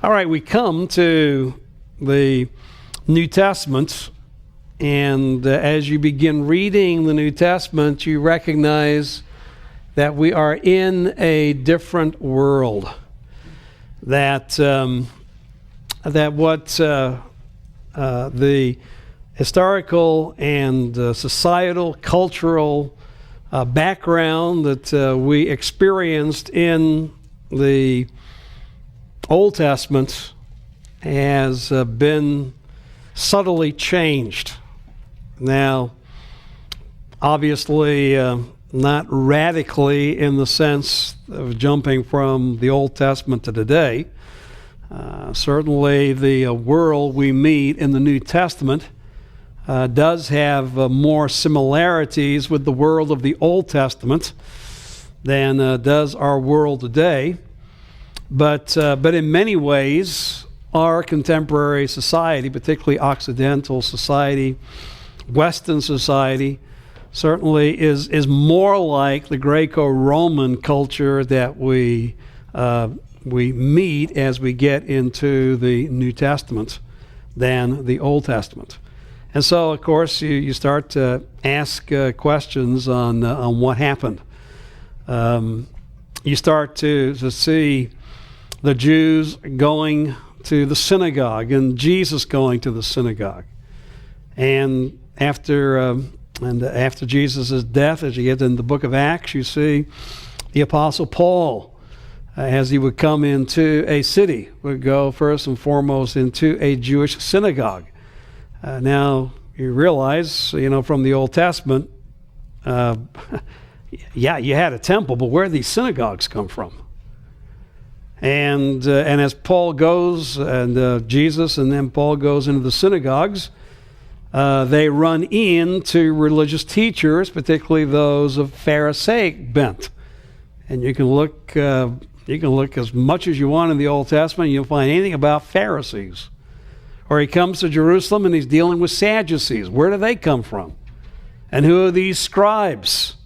All right, we come to the New Testament, and as you begin reading the New Testament, you recognize that we are in a different world. That what the historical and societal, cultural background that we experienced in the Old Testament has been subtly changed. Now, obviously, not radically in the sense of jumping from the Old Testament to today. Certainly, the world we meet in the New Testament does have more similarities with the world of the Old Testament than does our world today. But in many ways, our contemporary society, particularly Occidental society, Western society, certainly is more like the Greco-Roman culture that we meet as we get into the New Testament than the Old Testament. And so, of course, you start to ask questions on what happened. You start to see the Jews going to the synagogue and Jesus going to the synagogue. And after Jesus' death, as you get in the book of Acts, you see the Apostle Paul, as he would come into a city, would go first and foremost into a Jewish synagogue. Now, you realize, from the Old Testament, yeah, you had a temple, but where did these synagogues come from? And as Paul goes, and Jesus and then Paul goes into the synagogues, they run into religious teachers, particularly those of Pharisaic bent. And you can look as much as you want in the Old Testament, and you'll find anything about Pharisees. Or he comes to Jerusalem and he's dealing with Sadducees. Where do they come from? And who are these scribes?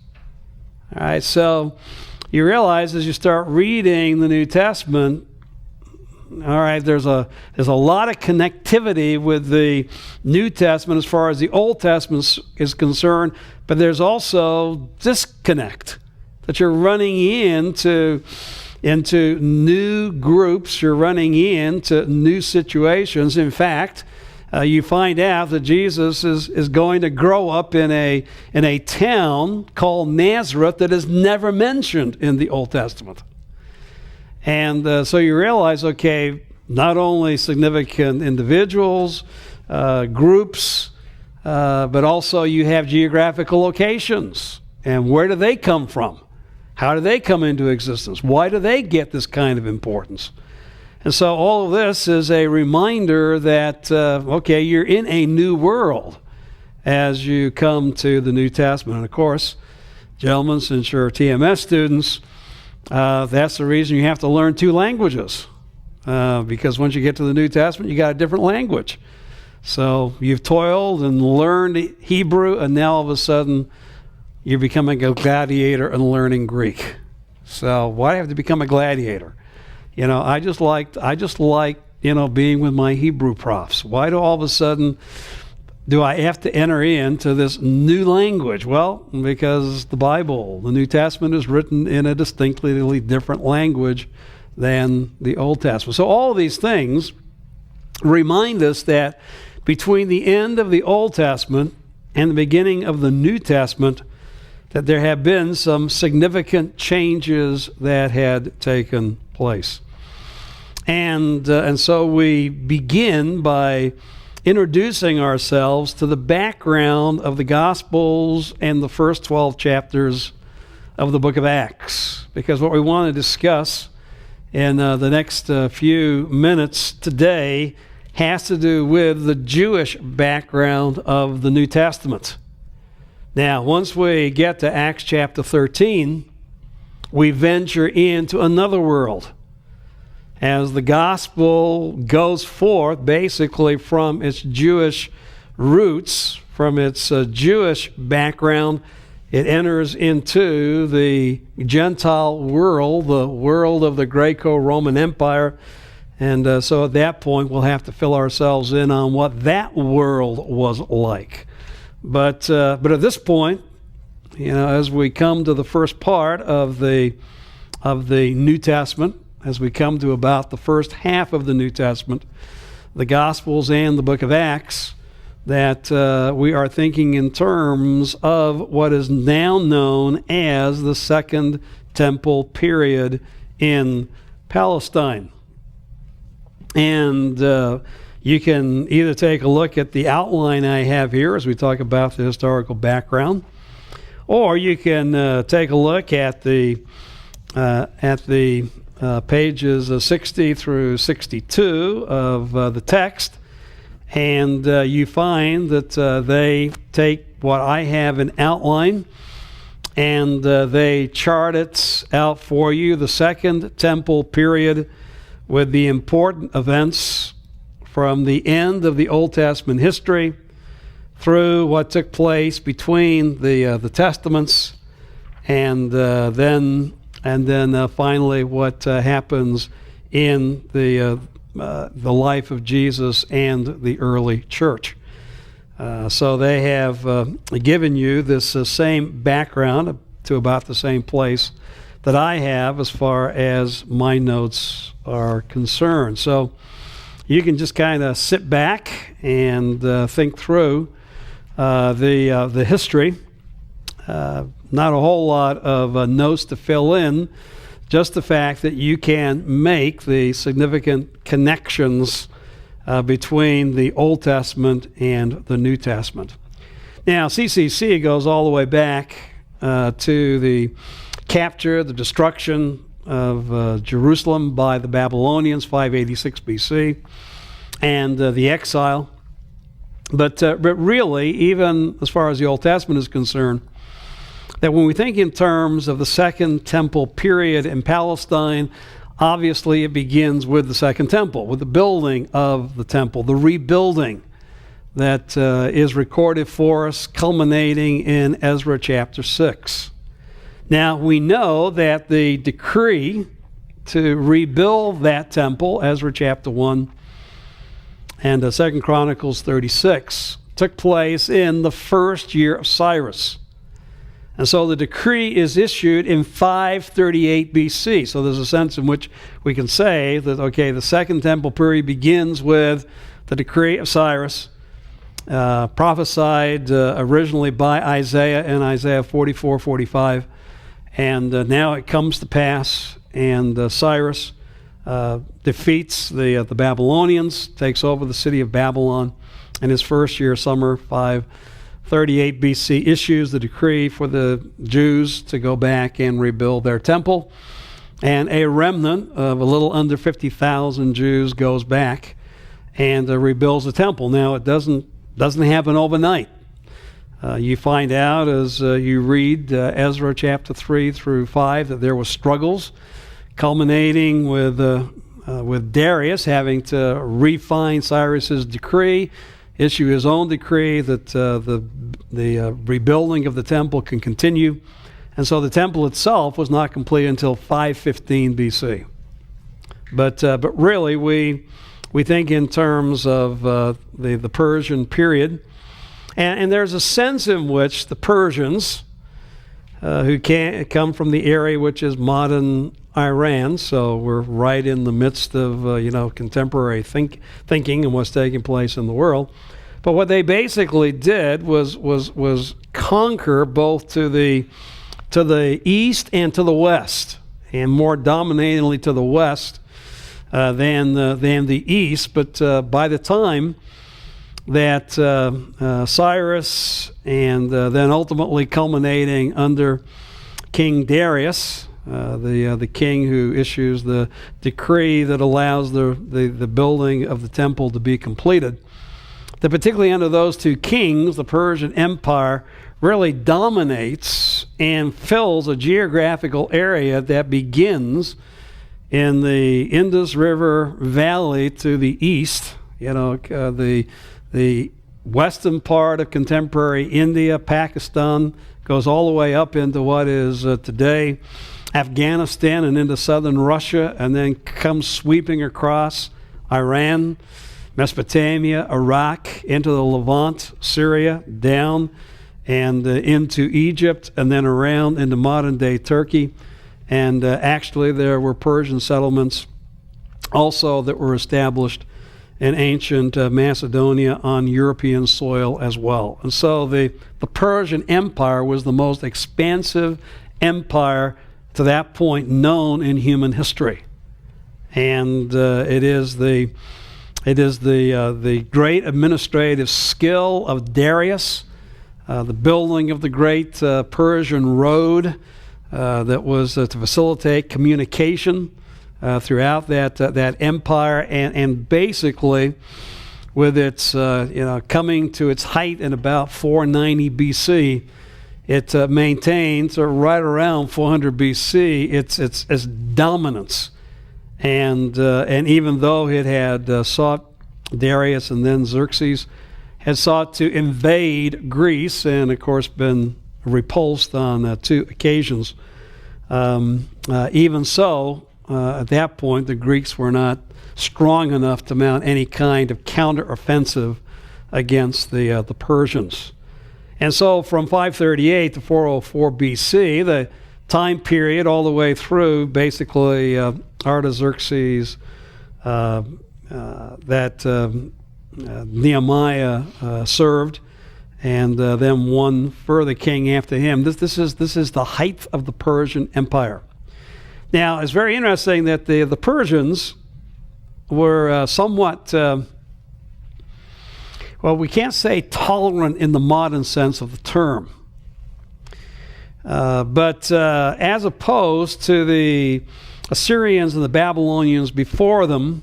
All right, so you realize as you start reading the New Testament, all right, there's a lot of connectivity with the New Testament as far as the Old Testament is concerned, but there's also disconnect, that you're running into new groups, you're running into new situations. In fact, you find out that Jesus is going to grow up in a town called Nazareth that is never mentioned in the Old Testament. And so you realize, okay, not only significant individuals, groups, but also you have geographical locations. And where do they come from? How do they come into existence? Why do they get this kind of importance? And so all of this is a reminder that, okay, you're in a new world as you come to the New Testament. And of course, gentlemen, since you're TMS students, that's the reason you have to learn two languages. Because once you get to the New Testament, you got a different language. So you've toiled and learned Hebrew, and now all of a sudden you're becoming a gladiator and learning Greek. So why do I have to become a gladiator? I just like being with my Hebrew profs. Why do all of a sudden do I have to enter into this new language? Well, because the Bible, the New Testament, is written in a distinctly different language than the Old Testament. So all of these things remind us that between the end of the Old Testament and the beginning of the New Testament, that there have been some significant changes that had taken place. And so we begin by introducing ourselves to the background of the Gospels and the first 12 chapters of the book of Acts. Because what we want to discuss in the next few minutes today has to do with the Jewish background of the New Testament. Now, once we get to Acts chapter 13, we venture into another world. As the gospel goes forth basically from its Jewish roots, from its Jewish background, it enters into the Gentile world, the world of the Greco-Roman Empire, And so at that point, we'll have to fill ourselves in on what that world was like. But at this point, as we come to the first part of the New Testament, as we come to about the first half of the New Testament, the Gospels and the book of Acts, that we are thinking in terms of what is now known as the Second Temple period in Palestine. And you can either take a look at the outline I have here as we talk about the historical background, or you can take a look at the pages 60 through 62 of the text, and you find that they take what I have in outline and they chart it out for you, the Second Temple period, with the important events from the end of the Old Testament history through what took place between the Testaments, and then finally what happens in the life of Jesus and the early church. So they have given you this same background to about the same place that I have as far as my notes are concerned. So you can just kind of sit back and think through the history. Not a whole lot of notes to fill in, just the fact that you can make the significant connections between the Old Testament and the New Testament. Now, CCC goes all the way back to the capture, the destruction of Jerusalem by the Babylonians, 586 BC, and the exile. But really, even as far as the Old Testament is concerned, that when we think in terms of the Second Temple period in Palestine, obviously it begins with the Second Temple, with the building of the temple, the rebuilding that is recorded for us, culminating in Ezra chapter 6. Now, we know that the decree to rebuild that temple, Ezra chapter 1 and 2 Chronicles 36, took place in the first year of Cyrus. And so the decree is issued in 538 BC. So there's a sense in which we can say that, okay, the Second Temple period begins with the decree of Cyrus, prophesied originally by Isaiah in Isaiah 44, 45. And now it comes to pass, and Cyrus defeats the Babylonians, takes over the city of Babylon in his first year, summer 538 BC, issues the decree for the Jews to go back and rebuild their temple. And a remnant of a little under 50,000 Jews goes back and rebuilds the temple. Now, it doesn't happen overnight. You find out as you read Ezra chapter 3 through 5 that there were struggles, culminating with Darius having to refine Cyrus's decree, issue his own decree that the rebuilding of the temple can continue. And so the temple itself was not complete until 515 BC. But really, we think in terms of the Persian period. And there's a sense in which the Persians, who come from the area which is modern Iran, so we're right in the midst of contemporary thinking and what's taking place in the world. But what they basically did was conquer both to the east and to the west, and more dominatingly to the west than the east. But by the time that Cyrus and then ultimately culminating under King Darius, the king who issues the decree that allows the building of the temple to be completed, that particularly under those two kings, the Persian Empire really dominates and fills a geographical area that begins in the Indus River Valley to the east, the western part of contemporary India, Pakistan, goes all the way up into what is today Afghanistan and into southern Russia, and then come sweeping across Iran, Mesopotamia, Iraq, into the Levant, Syria, down and into Egypt, and then around into modern-day Turkey. And actually there were Persian settlements also that were established in ancient Macedonia on European soil as well. And so the Persian Empire was the most expansive empire to that point known in human history. And it is the great administrative skill of Darius, the building of the great Persian road that was to facilitate communication throughout that empire, and basically with its coming to its height in about 490 BC, it maintains right around 400 BC its dominance, and even though it had sought, Darius and then Xerxes had sought to invade Greece, and of course been repulsed on 2 occasions. Even so, at that point, the Greeks were not strong enough to mount any kind of counteroffensive against the Persians. And so from 538 to 404 BC, the time period all the way through, basically Artaxerxes, that Nehemiah served, and then one further king after him. This is the height of the Persian Empire. Now, it's very interesting that the Persians were somewhat, we can't say tolerant in the modern sense of the term, but as opposed to the Assyrians and the Babylonians before them,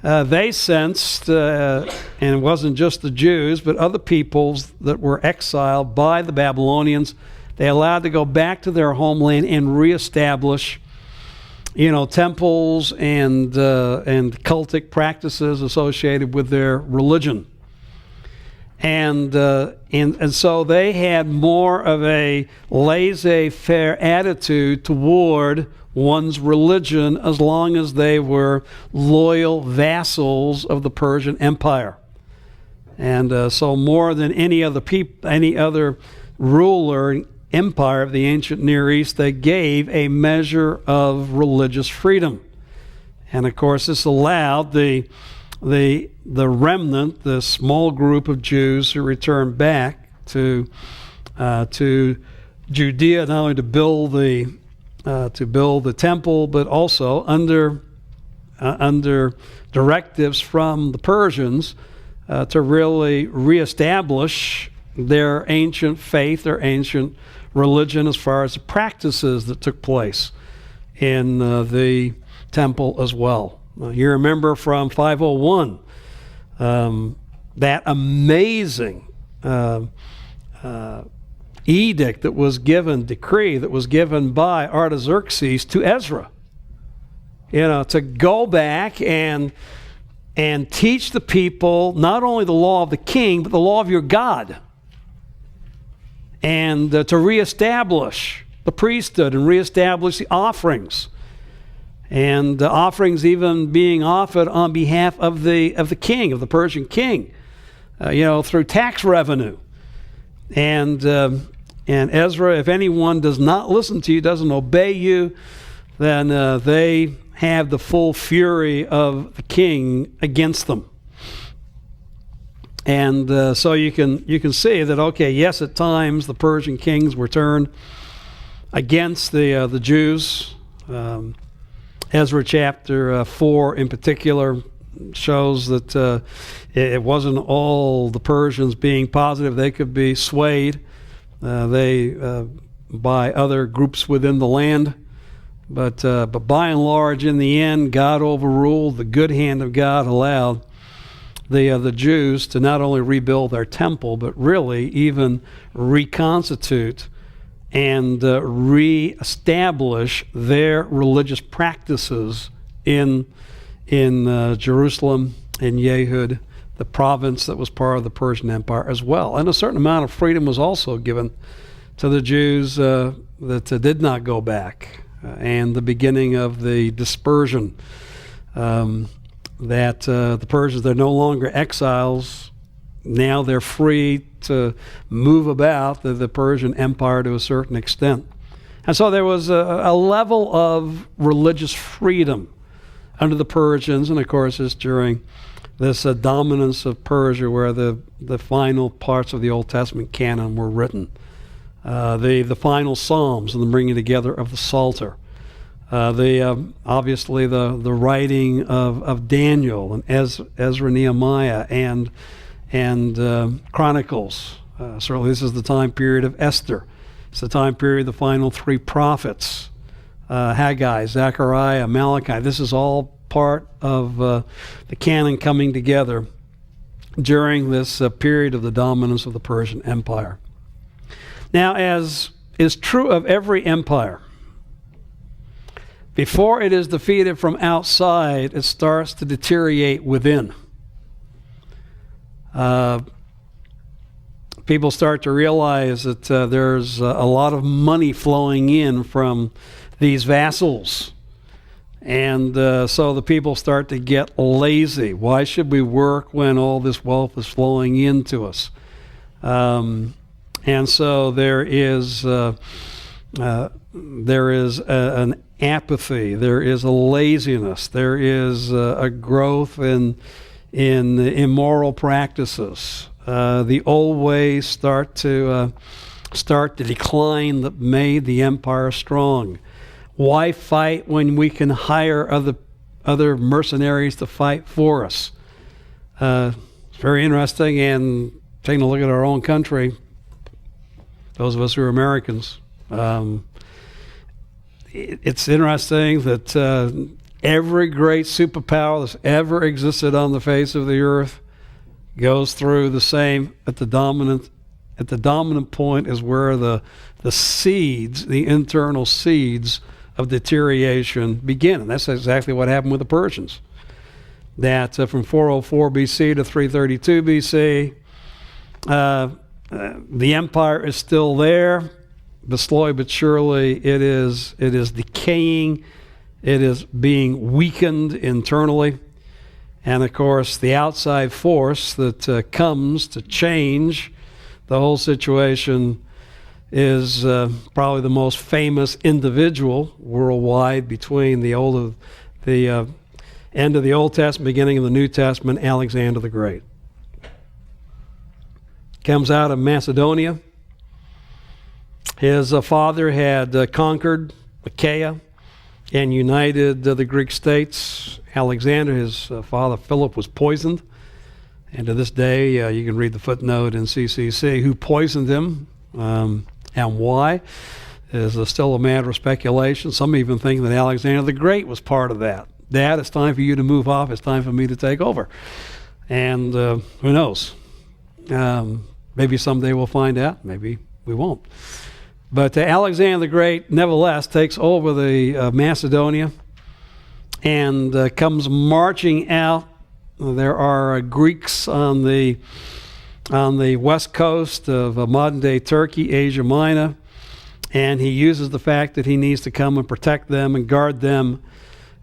they sensed, and it wasn't just the Jews, but other peoples that were exiled by the Babylonians, they allowed to go back to their homeland and reestablish, temples and cultic practices associated with their religion. And so they had more of a laissez-faire attitude toward one's religion as long as they were loyal vassals of the Persian Empire. And so more than any other ruler empire of the ancient Near East, they gave a measure of religious freedom. And of course this allowed the remnant, the small group of Jews who returned back to Judea, not only to build the temple, but also under directives from the Persians to really reestablish their ancient faith, their ancient religion, as far as the practices that took place in the temple as well. You remember from 501 that amazing edict that was given, decree that was given by Artaxerxes to Ezra, to go back and teach the people not only the law of the king, but the law of your God, and to reestablish the priesthood and reestablish the offerings, and offerings even being offered on behalf of the king, of the Persian king, through tax revenue. And Ezra, if anyone does not listen to you, doesn't obey you, then they have the full fury of the king against them. And so you can see that, okay, yes, at times the Persian kings were turned against the Jews. Ezra chapter 4 in particular shows that it wasn't all the Persians being positive. They could be swayed by other groups within the land. But by and large, in the end, God overruled. The good hand of God allowed the Jews to not only rebuild their temple, but really even reconstitute and reestablish their religious practices in Jerusalem, in Yehud, the province that was part of the Persian Empire as well. And a certain amount of freedom was also given to the Jews that did not go back and the beginning of the dispersion. The Persians, they're no longer exiles. Now they're free to move about the Persian Empire to a certain extent. And so there was a level of religious freedom under the Persians, and of course it's during this dominance of Persia where the final parts of the Old Testament canon were written. The final Psalms and the bringing together of the Psalter. Obviously the writing of Daniel and Ezra, Nehemiah, and Chronicles. Certainly this is the time period of Esther. It's the time period of the final three prophets, Haggai, Zechariah, Malachi. This is all part of the canon coming together during this period of the dominance of the Persian Empire. Now, as is true of every empire, before it is defeated from outside, it starts to deteriorate within. People start to realize that there's a lot of money flowing in from these vassals. And so the people start to get lazy. Why should we work when all this wealth is flowing into us? And so there is an apathy. There is a laziness. There is a growth in immoral practices. The old ways start to decline that made the empire strong. Why fight when we can hire other mercenaries to fight for us? It's very interesting, and taking a look at our own country, those of us who are Americans, it's interesting that every great superpower that's ever existed on the face of the earth goes through the same at the dominant point is where the seeds, the internal seeds of deterioration begin. And that's exactly what happened with the Persians. That from 404 BC to 332 BC, the empire is still there, but slowly but surely it is decaying. It is being weakened internally. And of course, the outside force that comes to change the whole situation is probably the most famous individual worldwide between the end of the Old Testament, beginning of the New Testament, Alexander the Great. Comes out of Macedonia. His father had conquered Achaia and united the Greek states. Alexander, his father Philip, was poisoned. And to this day, you can read the footnote in CCC, who poisoned him and why is still a matter of speculation. Some even think that Alexander the Great was part of that. Dad, it's time for you to move off. It's time for me to take over. And who knows? Maybe someday we'll find out. Maybe we won't. But Alexander the Great, nevertheless, takes over the Macedonia and comes marching out. There are Greeks on the west coast of modern-day Turkey, Asia Minor, and he uses the fact that he needs to come and protect them and guard them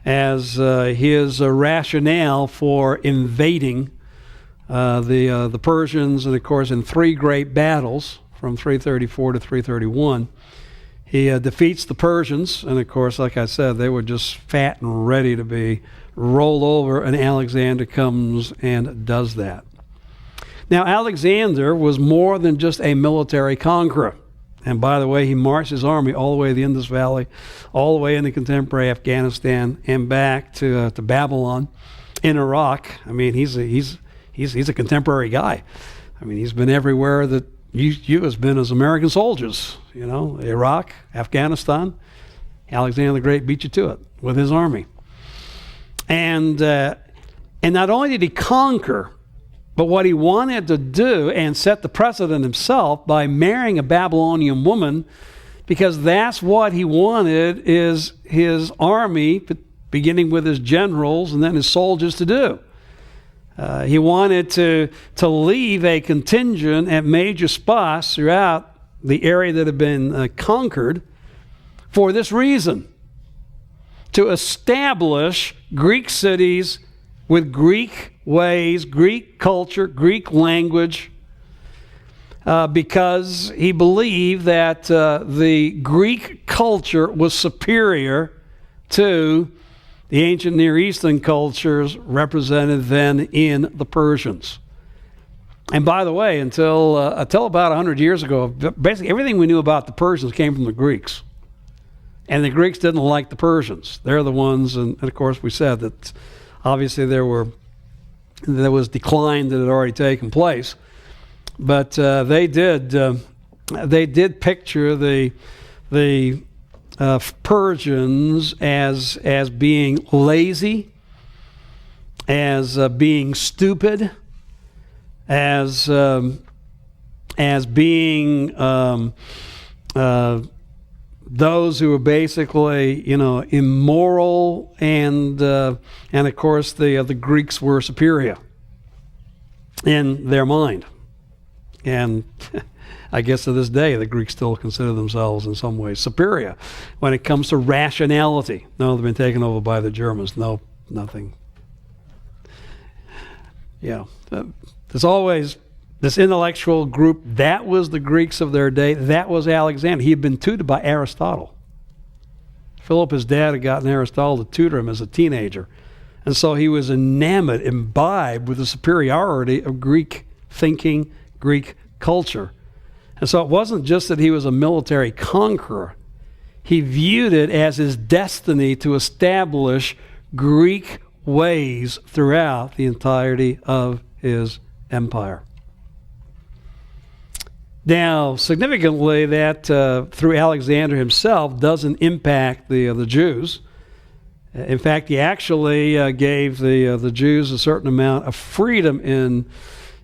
as his rationale for invading the Persians. And of course, in three great battles from 334 to 331, he defeats the Persians, and of course, like I said, they were just fat and ready to be rolled over, and Alexander comes and does that. Now, Alexander was more than just a military conqueror. And by the way, he marched his army all the way to the Indus Valley, all the way into contemporary Afghanistan, and back to Babylon in Iraq. I mean, he's a contemporary guy. I mean, he's been everywhere that you has been as American soldiers. You know, Iraq, Afghanistan. Alexander the Great beat you to it with his army. And not only did he conquer, but what he wanted to do and set the precedent himself by marrying a Babylonian woman, because that's what he wanted is his army, beginning with his generals and then his soldiers, to do. He wanted to leave a contingent at major spots throughout the area that had been conquered for this reason. to establish Greek cities with Greek ways, Greek culture, Greek language, because he believed that the Greek culture was superior to the ancient Near Eastern cultures represented then in the Persians. And by the way, until about 100 years ago, basically everything we knew about the Persians came from the Greeks. And the Greeks didn't like the Persians. They're the ones, and of course we said that obviously there was decline that had already taken place. But they did picture the Persians as being lazy, as being stupid, as being those who were basically, immoral, and of course the Greeks were superior in their mind. And I guess to this day, the Greeks still consider themselves in some ways superior when it comes to rationality. No, they've been taken over by the Germans. No, nothing. Yeah, there's always this intellectual group. That was the Greeks of their day. That was Alexander. He had been tutored by Aristotle. Philip, his dad, had gotten Aristotle to tutor him as a teenager. And so he was enamored, imbibed with the superiority of Greek thinking, Greek culture. And so it wasn't just that he was a military conqueror. He viewed it as his destiny to establish Greek ways throughout the entirety of his empire. Now, significantly, that through Alexander himself doesn't impact the Jews. In fact, he actually gave the Jews a certain amount of freedom in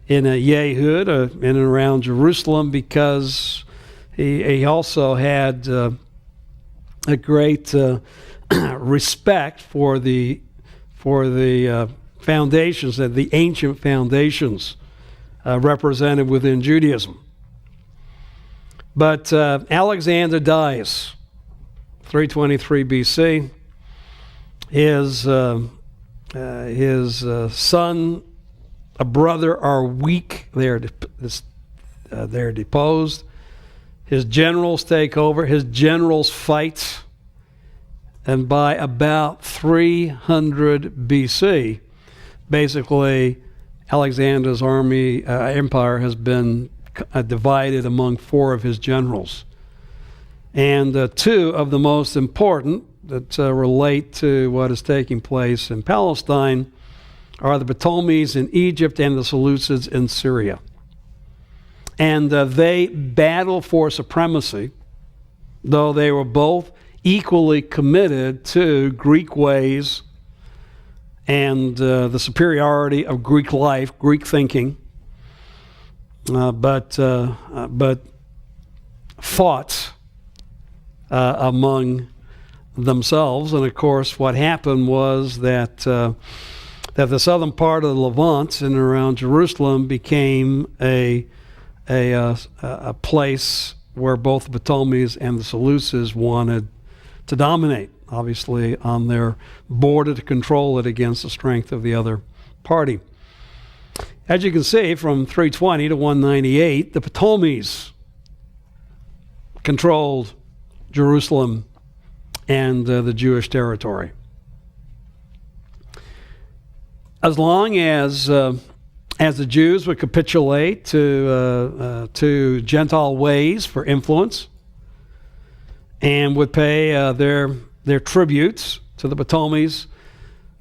Yehud, in and around Jerusalem, because he also had a great respect for the foundations, the ancient foundations represented within Judaism. But Alexander dies, 323 BC. His son, a brother, are weak. They're deposed. His generals take over. His generals fight. And by about 300 BC, basically, Alexander's empire has been divided among 4 of his generals. And 2 of the most important that relate to what is taking place in Palestine are the Ptolemies in Egypt and the Seleucids in Syria. And they battle for supremacy, though they were both equally committed to Greek ways and the superiority of Greek life, Greek thinking, but fought among themselves. And of course, what happened was that the southern part of the Levant and around Jerusalem became a place where both the Ptolemies and the Seleucids wanted to dominate, obviously on their border to control it against the strength of the other party. As you can see, from 320 to 198, the Ptolemies controlled Jerusalem and the Jewish territory. As long as the Jews would capitulate to Gentile ways for influence and would pay their tributes to the Ptolemies,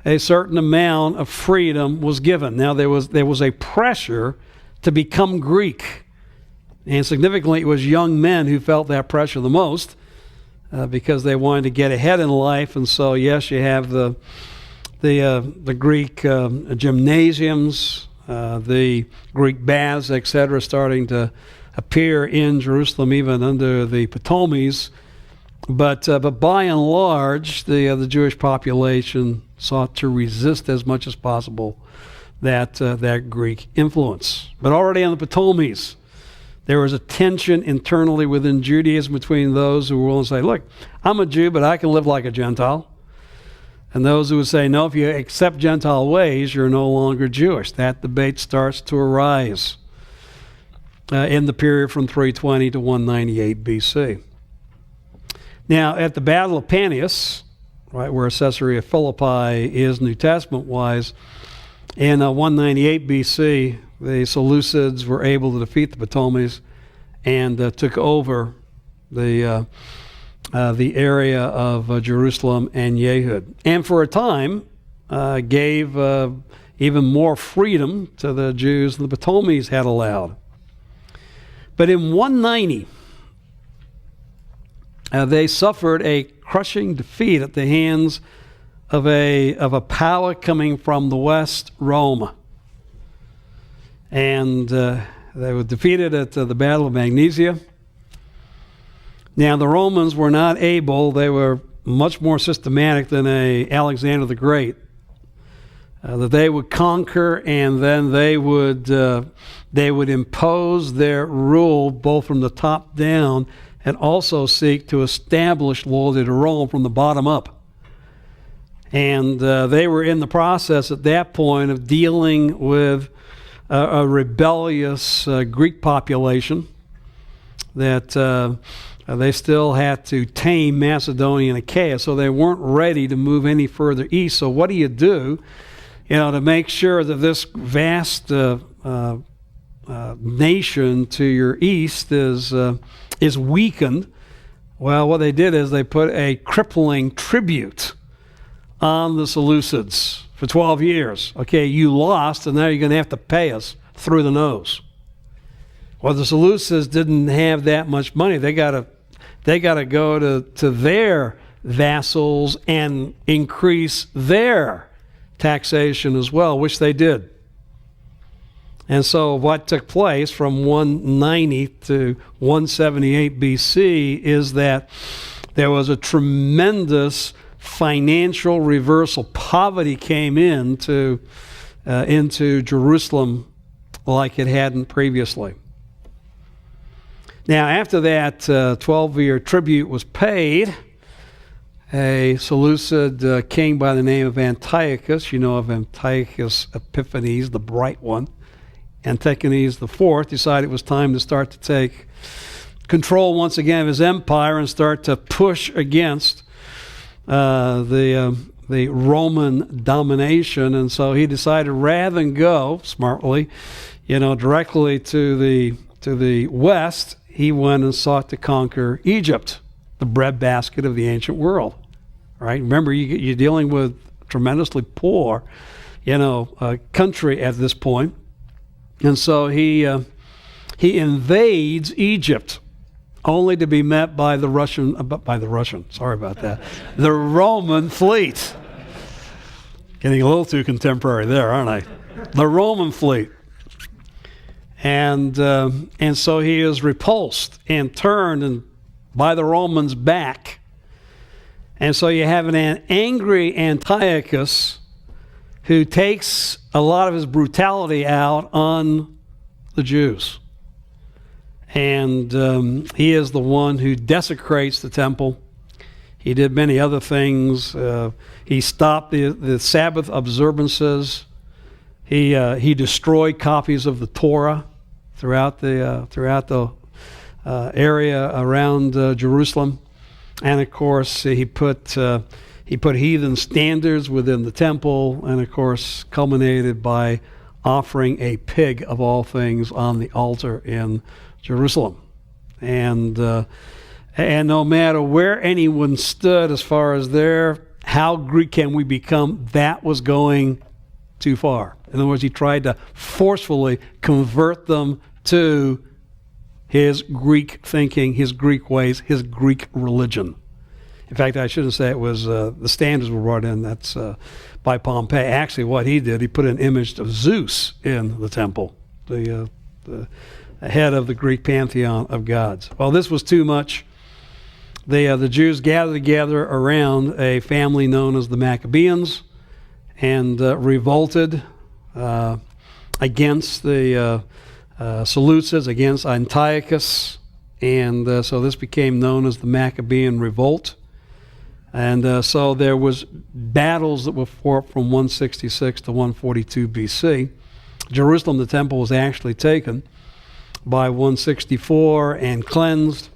a certain amount of freedom was given. Now there was a pressure to become Greek, and significantly it was young men who felt that pressure the most because they wanted to get ahead in life. And so yes, you have the Greek gymnasiums, the Greek baths, etc., starting to appear in Jerusalem even under the Ptolemies. But by and large, the Jewish population sought to resist as much as possible that Greek influence. But already on the Ptolemies, there was a tension internally within Judaism between those who were willing to say, look, I'm a Jew, but I can live like a Gentile. And those who would say, no, if you accept Gentile ways, you're no longer Jewish. That debate starts to arise in the period from 320 to 198 BC. Now, at the Battle of Panias, right, where Caesarea Philippi is New Testament-wise, in 198 BC, the Seleucids were able to defeat the Ptolemaics and took over the area of Jerusalem and Yehud. And for a time, gave even more freedom to the Jews than the Ptolemies had allowed. But in 190, they suffered a crushing defeat at the hands of a power coming from the west, Rome. And they were defeated at the Battle of Magnesia. Now, the Romans were not able, they were much more systematic than Alexander the Great, that they would conquer and then they would impose their rule both from the top down and also seek to establish loyalty to Rome from the bottom up. And they were in the process at that point of dealing with a rebellious Greek population that they still had to tame Macedonia and Achaia, so they weren't ready to move any further east. So what do you do, to make sure that this vast nation to your east is weakened? Well, what they did is they put a crippling tribute on the Seleucids for 12 years. Okay, you lost, and now you're going to have to pay us through the nose. Well, the Seleucids didn't have that much money. They got to go to their vassals and increase their taxation as well, which they did. And so what took place from 190 to 178 BC is that there was a tremendous financial reversal. Poverty came into Jerusalem like it hadn't previously. Now, after that 12-year tribute was paid, a Seleucid king by the name of Antiochus, you know of Antiochus Epiphanes, the bright one, Antiochus IV, decided it was time to start to take control once again of his empire and start to push against the Roman domination. And so he decided, rather than go smartly, directly to the west, he went and sought to conquer Egypt, the breadbasket of the ancient world. Right? Remember, you're dealing with tremendously poor, country at this point. And so he invades Egypt, only to be met by the Roman fleet. Getting a little too contemporary there, aren't I? The Roman fleet. And so he is repulsed and turned by the Romans back. And so you have an angry Antiochus who takes a lot of his brutality out on the Jews. And he is the one who desecrates the temple. He did many other things. He stopped the Sabbath observances. He destroyed copies of the Torah throughout the area around Jerusalem. And of course, he put heathen standards within the temple, and of course, culminated by offering a pig of all things on the altar in Jerusalem. And no matter where anyone stood as far as how Greek can we become, that was going too far. In other words, he tried to forcefully convert them to his Greek thinking, his Greek ways, his Greek religion. In fact, I shouldn't say it was the standards were brought in. That's by Pompey. Actually, what he did, he put an image of Zeus in the temple, the head of the Greek pantheon of gods. Well, this was too much. The Jews gathered together around a family known as the Maccabeans and revolted against the Seleucids, against Antiochus, and so this became known as the Maccabean revolt. And so there was battles that were fought from 166 to 142 BC. Jerusalem, the temple, was actually taken by 164 and cleansed,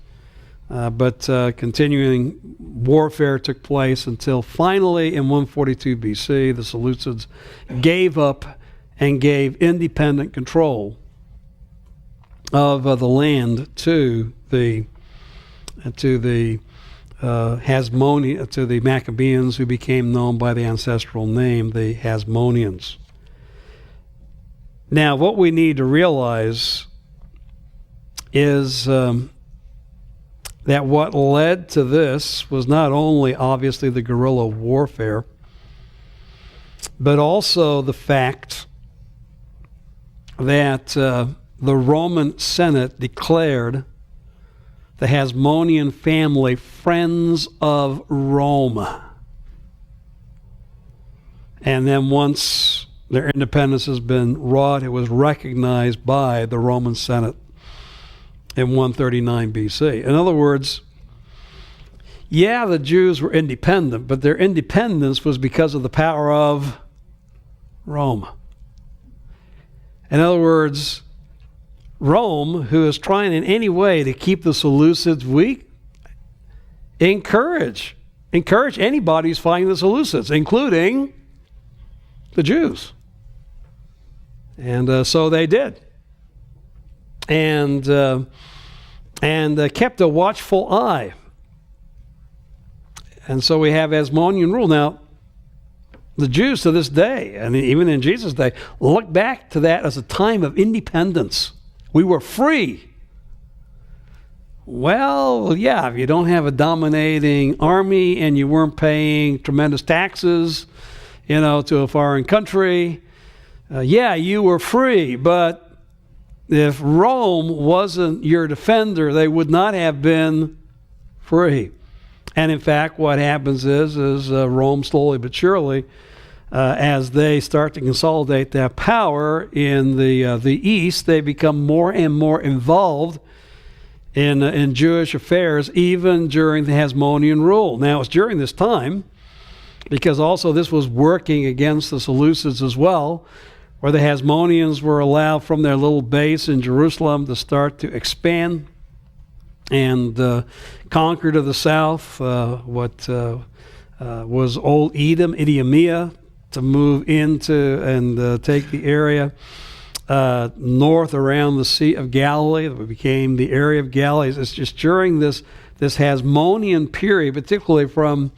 but continuing warfare took place until finally in 142 BC the Seleucids gave up and gave independent control of the land to the Maccabeans, who became known by the ancestral name the Hasmoneans. Now, what we need to realize is that what led to this was not only obviously the guerrilla warfare, but also the fact that the Roman Senate declared the Hasmonean family friends of Rome. And then once their independence has been wrought, it was recognized by the Roman Senate in 139 BC. In other words, yeah, the Jews were independent, but their independence was because of the power of Rome. In other words, Rome, who is trying in any way to keep the Seleucids weak, encourage anybody who's fighting the Seleucids, including the Jews. And so they did. And kept a watchful eye. And so we have Hasmonean rule. Now, the Jews to this day, and even in Jesus' day, look back to that as a time of independence. We were free. Well, yeah, if you don't have a dominating army and you weren't paying tremendous taxes, to a foreign country, yeah, you were free. But if Rome wasn't your defender, they would not have been free. And in fact, what happens is Rome slowly but surely, as they start to consolidate that power in the East, they become more and more involved in Jewish affairs, even during the Hasmonean rule. Now, it's during this time, because also this was working against the Seleucids as well, where the Hasmoneans were allowed from their little base in Jerusalem to start to expand and conquer to the south what was Old Edom, Idumea, to move into and take the area north around the Sea of Galilee, that became the area of Galilee. It's just during this Hasmonean period, particularly from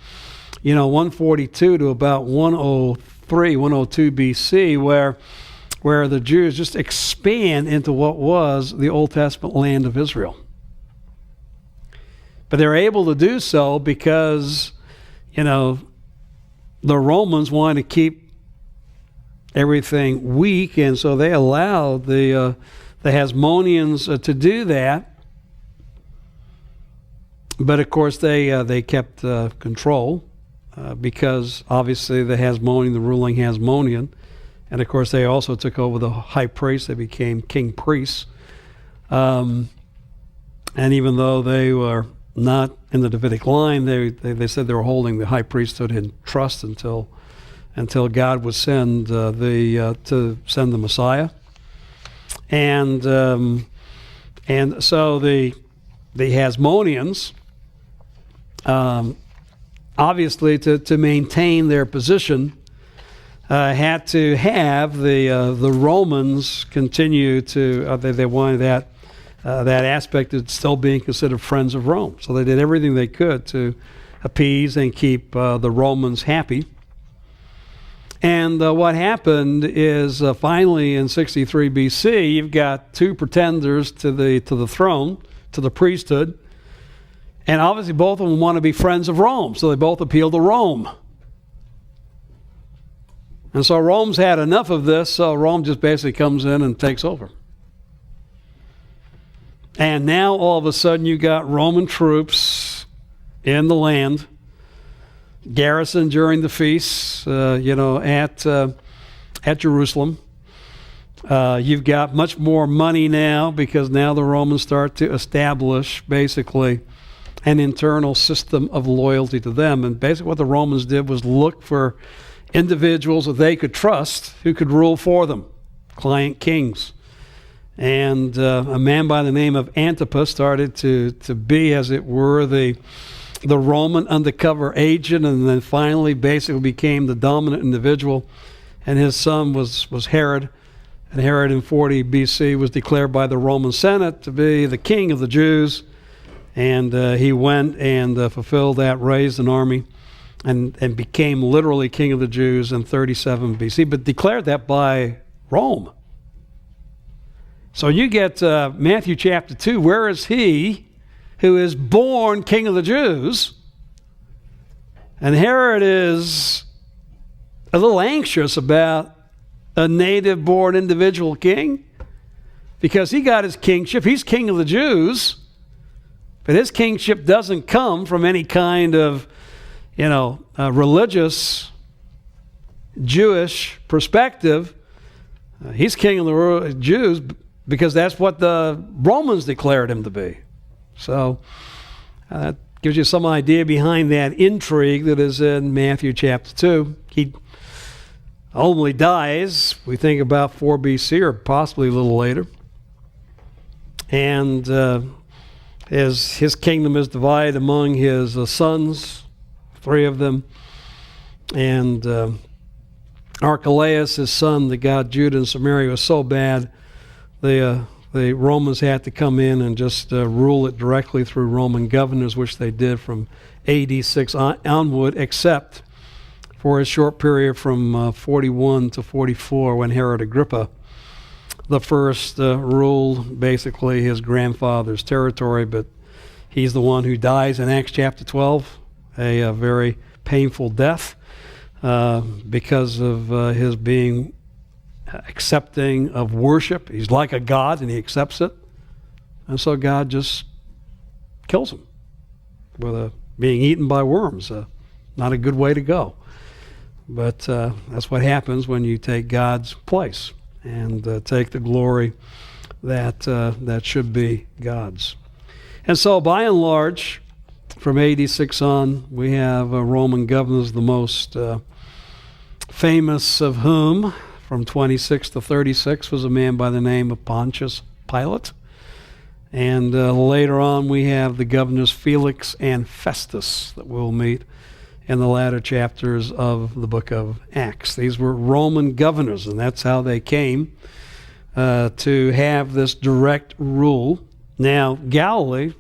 142 to about 103, 102 BC, where the Jews just expand into what was the Old Testament land of Israel. But they're able to do so because, the Romans wanted to keep everything weak, and so they allowed the Hasmoneans to do that. But of course, they kept control because obviously the ruling Hasmonean, and of course they also took over the high priest. They became king priests, and even though they were not in the Davidic line, they said they were holding the high priesthood in trust until God would send the Messiah, and so the Hasmoneans, obviously to maintain their position, had to have the Romans continue to. They wanted that aspect of still being considered friends of Rome. So they did everything they could to appease and keep the Romans happy. And what happened is finally in 63 BC, you've got two pretenders to the throne, to the priesthood, and obviously both of them want to be friends of Rome, so they both appeal to Rome. And so Rome's had enough of this, so Rome just basically comes in and takes over. And now all of a sudden you got Roman troops in the land, garrisoned during the feasts, at Jerusalem. You've got much more money now because now the Romans start to establish basically an internal system of loyalty to them. And basically what the Romans did was look for individuals that they could trust who could rule for them, client kings. And a man by the name of Antipas started to be, as it were, the Roman undercover agent, and then finally basically became the dominant individual. And his son was Herod. And Herod in 40 BC was declared by the Roman Senate to be the king of the Jews. And he went and fulfilled that, raised an army, and became literally king of the Jews in 37 BC, but declared that by Rome. So you get Matthew chapter 2, where is he who is born king of the Jews? And Herod is a little anxious about a native-born individual king because he got his kingship. He's king of the Jews, but his kingship doesn't come from any kind of, religious Jewish perspective. He's king of the Jews because that's what the Romans declared him to be. So that gives you some idea behind that intrigue that is in Matthew chapter 2. He ultimately dies, we think about 4 BC or possibly a little later. And his kingdom is divided among his sons, 3 of them. And Archelaus, his son, that got Judah and Samaria, was so bad, the Romans had to come in and just rule it directly through Roman governors, which they did from AD 6 onward, except for a short period from 41 to 44 when Herod Agrippa the first ruled basically his grandfather's territory, but he's the one who dies in Acts chapter 12, a very painful death because of his being accepting of worship. He's like a god and he accepts it. And so God just kills him with being eaten by worms. Not a good way to go. But that's what happens when you take God's place and take the glory that should be God's. And so by and large, from AD 6 on, we have Roman governors, the most famous of whom, from 26 to 36, was a man by the name of Pontius Pilate. And later on, we have the governors Felix and Festus that we'll meet in the latter chapters of the book of Acts. These were Roman governors, and that's how they came to have this direct rule. Now, Galilee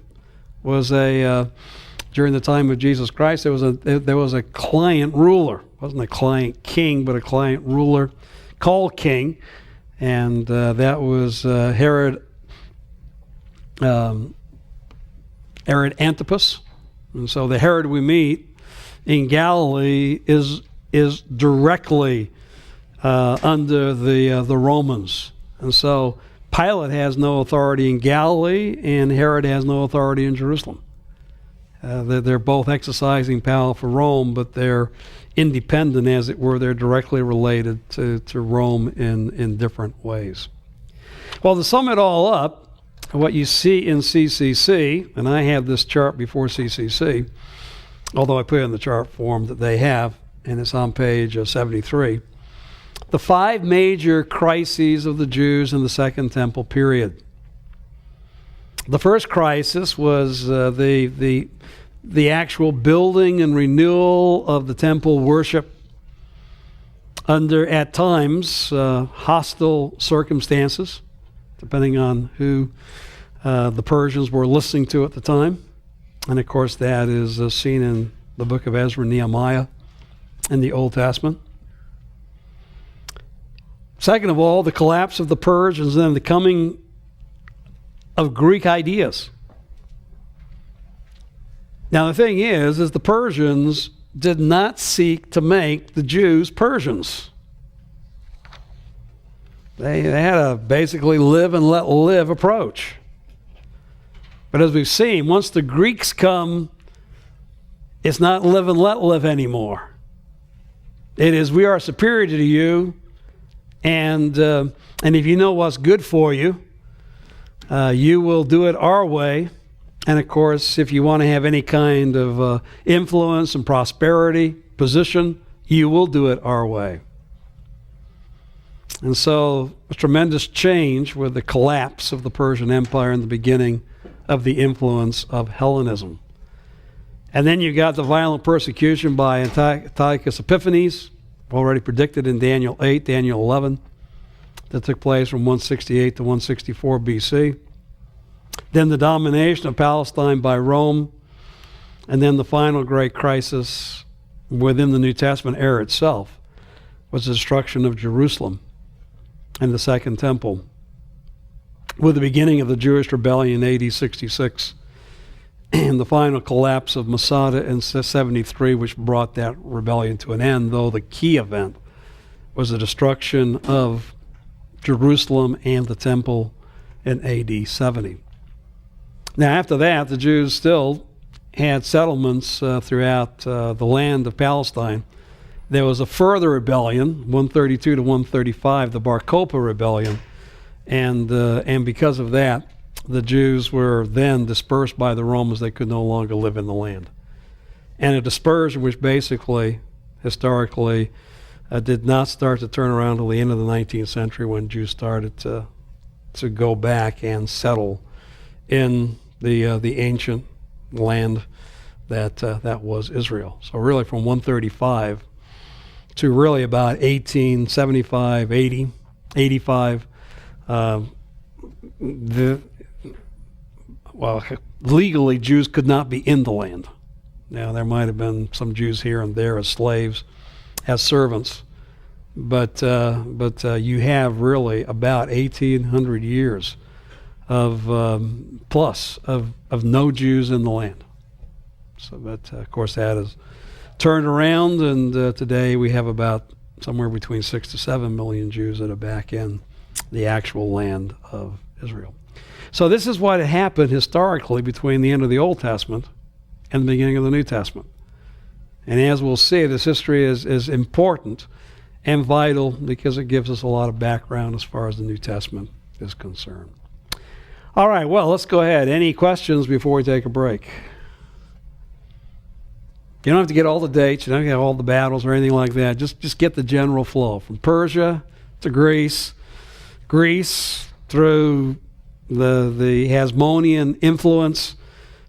was during the time of Jesus Christ, there was a client ruler. It wasn't a client king, but a client ruler called king, and that was Herod Antipas. And so the Herod we meet in Galilee is directly under the Romans. And so Pilate has no authority in Galilee, and Herod has no authority in Jerusalem. They're both exercising power for Rome, but they're independent, as it were. They're directly related to Rome in different ways. Well, to sum it all up, what you see in CCC, and I have this chart before CCC, although I put it in the chart form that they have, and it's on page 73, the 5 major crises of the Jews in the Second Temple period. The first crisis was the actual building and renewal of the temple worship under, at times, hostile circumstances, depending on who the Persians were listening to at the time. And of course, that is seen in the book of Ezra and Nehemiah in the Old Testament. Second of all, the collapse of the Persians and then the coming of Greek ideas. Now, the thing is the Persians did not seek to make the Jews Persians. They had a basically live and let live approach. But as we've seen, once the Greeks come, it's not live and let live anymore. It is, we are superior to you, and if you know what's good for you, you will do it our way, And of course, if you want to have any kind of influence and prosperity, position, you will do it our way. And so a tremendous change with the collapse of the Persian Empire and the beginning of the influence of Hellenism. And then you got the violent persecution by Antiochus Epiphanes, already predicted in Daniel 8, Daniel 11, that took place from 168 to 164 BC. Then the domination of Palestine by Rome, and then the final great crisis within the New Testament era itself was the destruction of Jerusalem and the Second Temple, with the beginning of the Jewish rebellion in AD 66, and the final collapse of Masada in 73, which brought that rebellion to an end, though the key event was the destruction of Jerusalem and the temple in AD 70. Now, after that, the Jews still had settlements throughout the land of Palestine. There was a further rebellion, 132 to 135, the Bar Kokhba rebellion, and because of that, the Jews were then dispersed by the Romans. They could no longer live in the land. And a dispersion which basically, historically, did not start to turn around until the end of the 19th century when Jews started to go back and settle in the ancient land that was Israel. So really from 135 to really about 1875, 80, 85, legally Jews could not be in the land. Now there might have been some Jews here and there as slaves, as servants, but you have really about 1,800 years of plus of no Jews in the land. So, but of course that has turned around, and today we have about somewhere between 6 to 7 million Jews that are back in the actual land of Israel. So this is what had happened historically between the end of the Old Testament and the beginning of the New Testament. And as we'll see, this history is important and vital because it gives us a lot of background as far as the New Testament is concerned. All right, well, let's go ahead. Any questions before we take a break? You don't have to get all the dates. You don't have to get all the battles or anything like that. Just get the general flow from Persia to Greece through the Hasmonean influence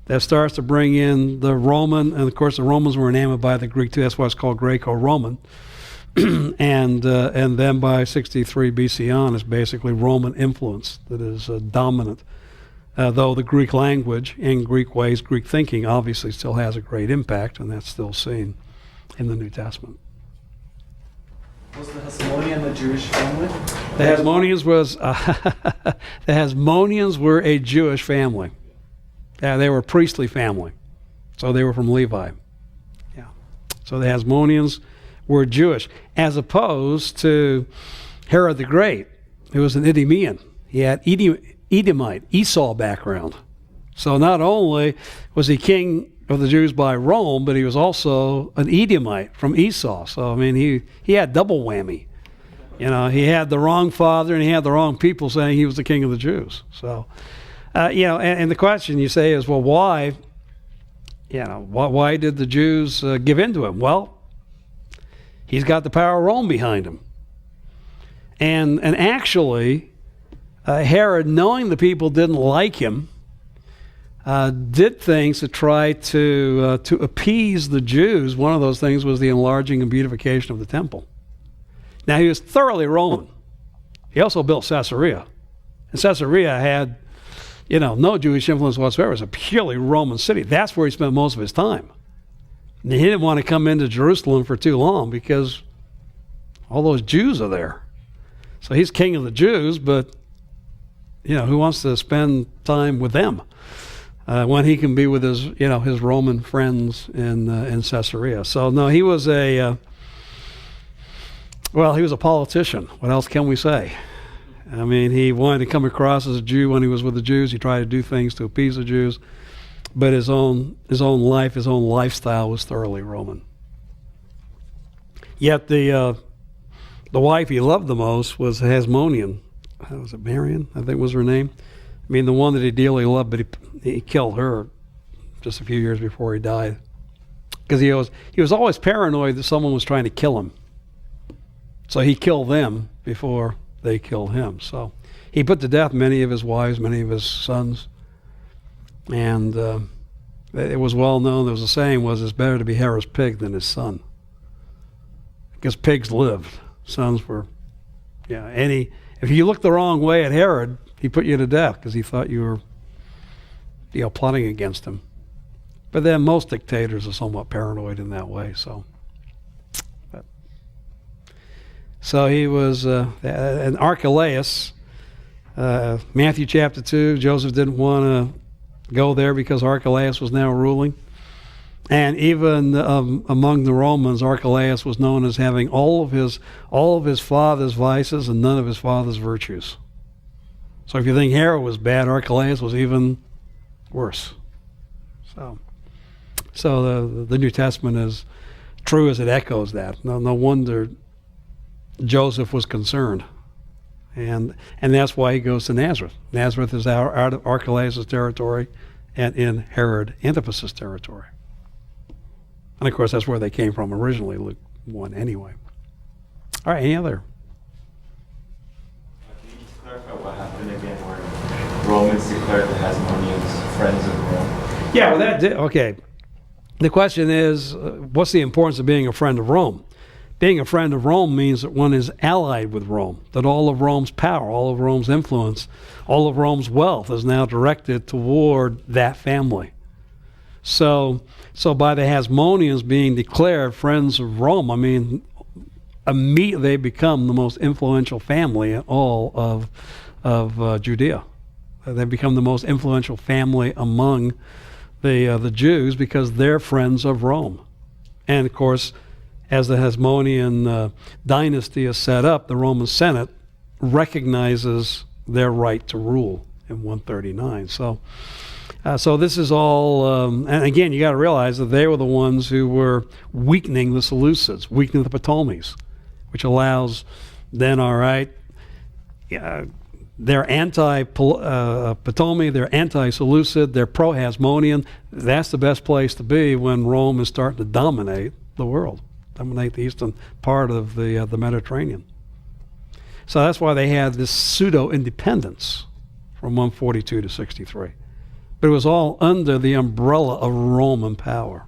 that starts to bring in the Roman, and of course the Romans were enamored by the Greek too. That's why it's called Greco-Roman. and then by 63 BC on, it's basically Roman influence that is dominant. Though the Greek language and Greek ways, Greek thinking obviously still has a great impact, and that's still seen in the New Testament. Was the Hasmonean a Jewish family? The Hasmoneans were a Jewish family. Yeah, they were a priestly family, so they were from Levi. Yeah, so the Hasmoneans were Jewish, as opposed to Herod the Great, who was an Idumean. He had Edomite, Esau background. So not only was he king of the Jews by Rome, but he was also an Edomite from Esau. So, I mean, he had double whammy. You know, he had the wrong father and he had the wrong people saying he was the king of the Jews. So, and the question you say is, well, why? Why did the Jews give in to him? Well, he's got the power of Rome behind him. And actually, Herod, knowing the people didn't like him, did things to try to appease the Jews. One of those things was the enlarging and beautification of the temple. Now, he was thoroughly Roman. He also built Caesarea. And Caesarea had, no Jewish influence whatsoever. It was a purely Roman city. That's where he spent most of his time. And he didn't want to come into Jerusalem for too long because all those Jews are there. So he's king of the Jews, but who wants to spend time with them when he can be with his Roman friends in Caesarea? So no, he was a politician. What else can we say? I mean, he wanted to come across as a Jew when he was with the Jews. He tried to do things to appease the Jews, but his own life, his own lifestyle was thoroughly Roman. Yet the wife he loved the most was Hasmonean. Was it Marian? I think was her name. I mean, the one that he dearly loved, but he killed her just a few years before he died. Because he was always paranoid that someone was trying to kill him. So he killed them before they killed him. So he put to death many of his wives, many of his sons. And it was well known, there was a saying, it's better to be Herod's pig than his son. Because pigs lived. Sons were, if you looked the wrong way at Herod, he put you to death because he thought you were, plotting against him. But then most dictators are somewhat paranoid in that way. So he was, and Archelaus, Matthew chapter 2, Joseph didn't want to go there because Archelaus was now ruling. And even among the Romans, Archelaus was known as having all of his father's vices and none of his father's virtues. So if you think Herod was bad, Archelaus was even worse. So the New Testament is true as it echoes that. No wonder Joseph was concerned. And that's why he goes to Nazareth. Nazareth is out of Archelaus' territory and in Herod Antipas's territory. And of course, that's where they came from originally, Luke 1 anyway. All right, any other? Can you just clarify what happened again where Romans declared the Hasmoneans friends of Rome? Yeah, well, okay. The question is, what's the importance of being a friend of Rome? Being a friend of Rome means that one is allied with Rome, that all of Rome's power, all of Rome's influence, all of Rome's wealth is now directed toward that family. So by the Hasmoneans being declared friends of Rome, I mean, immediately they become the most influential family in all of Judea. They become the most influential family among the Jews because they're friends of Rome. And of course, as the Hasmonean dynasty is set up, the Roman Senate recognizes their right to rule in 139. So this is all, and again, you got to realize that they were the ones who were weakening the Seleucids, weakening the Ptolemies, which allows then, they're anti-Ptolemy, they're anti-Seleucid, they're pro-Hasmonean. That's the best place to be when Rome is starting to dominate the world, dominate the eastern part of the Mediterranean. So that's why they had this pseudo-independence from 142 to 63. But it was all under the umbrella of Roman power.